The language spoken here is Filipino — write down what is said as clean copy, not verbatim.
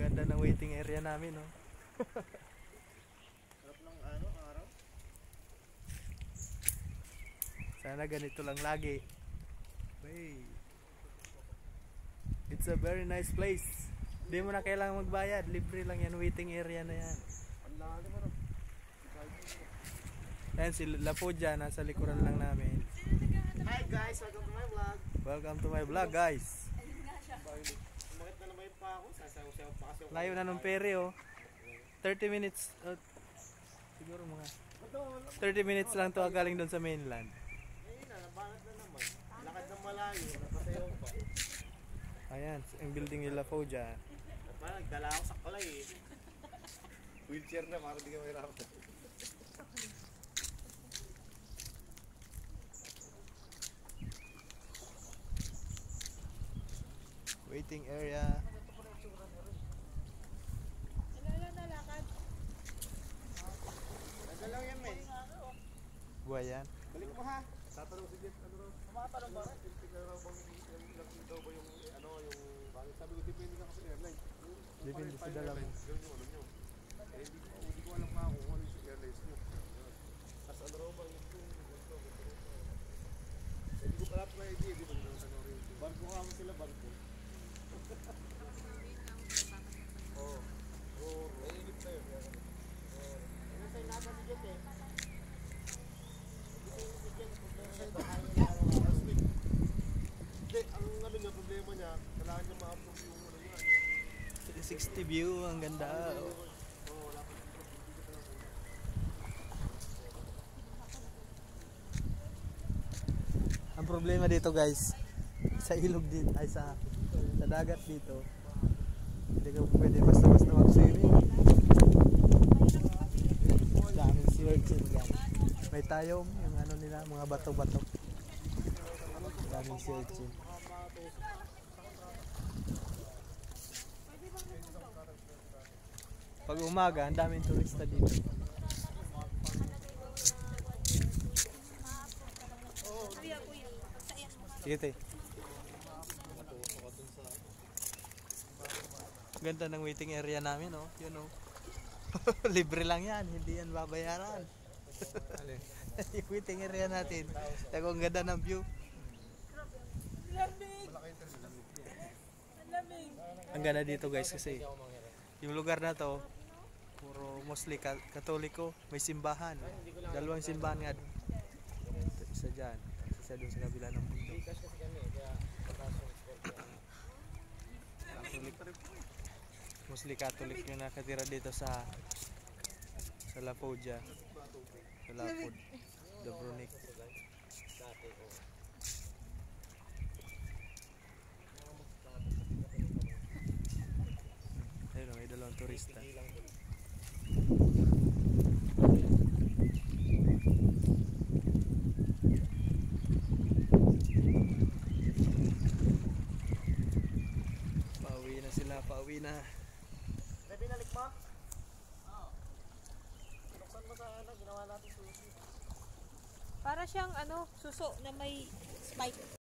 Ganda ng waiting area namin, no? Sarap ng ano, araw. Sana ganito lang lagi. Hey. It's a very nice place. Hindi mo na kailangan magbayad. Libre lang yan, waiting area na yan. Ang lalim ano. Ayan si Lapoja, nasa likuran lang namin. Hi guys, welcome to my vlog. Welcome to my vlog, guys. Umakit na naman pa ako. Sasayaw-sayaw pa kasi. Layo na ng pere, oh. 30 minutes. Siguro mga 30 minutes lang to galing doon sa mainland. Ayun na, nabangat na naman. Lakad ng malayo, napasayaw pa. Ayan, ang building ni Lapoja. Parang nagdala ako sa kalay eh. Wheelchair na, para di ka mahirapan. Waiting area. Nagdalaw yan, men. Buhay yan. Balik mo ha. Tatanong si Jet, ano raw? Tumatanong ba? Tignan raw bang ilang daw ba yung, ano, yung, sabi ko, depende ka kasi airline. Depende sa dala mo. Ganun yung ano nyo. Eh, hindi ko alam nga kung ano yung airlines nyo. Tapos ano raw ba yung ganito. Hindi ko pala pala idea, di ba? Barko nga sila, barko. Oo. Oo, naiinip na yun. Ano sa'yo nasa si Jet eh? Hindi, ang ano niya, problema niya, kailangan niya ma-approve yung ano niya. 360 view, ang ganda. Ang problema dito, guys, sa ilog dito, ay sa dagat dito, hindi ka pwede basta-basta mag-swimming. Daming sea urchin, guys. May tayom, yung ano nila, mga bato-bato. Daming sea urchin. Pag umaga, ang daming turista dito. Sige, te. Ganda ng waiting area namin, oh. Yun, oh. Libre lang yan, hindi yan babayaran. Yung waiting area natin. Tako, ang ganda ng view. Ang ganda dito, guys, kasi yung lugar na to puro mostly katoliko. May simbahan, dalawang simbahan nga. Isa dyan, isa doon sa kabila ng bundok. Mostly Catholic yung nakatira dito sa Lapoja, sa Lapod, Dubrovnik. Ayun, may dalawang turista. Pauwi na sila, pauwi na. Binalik mo? Oo. Buksan mo sa ano, ginawa natin sushi. Para siyang ano, suso na may spike.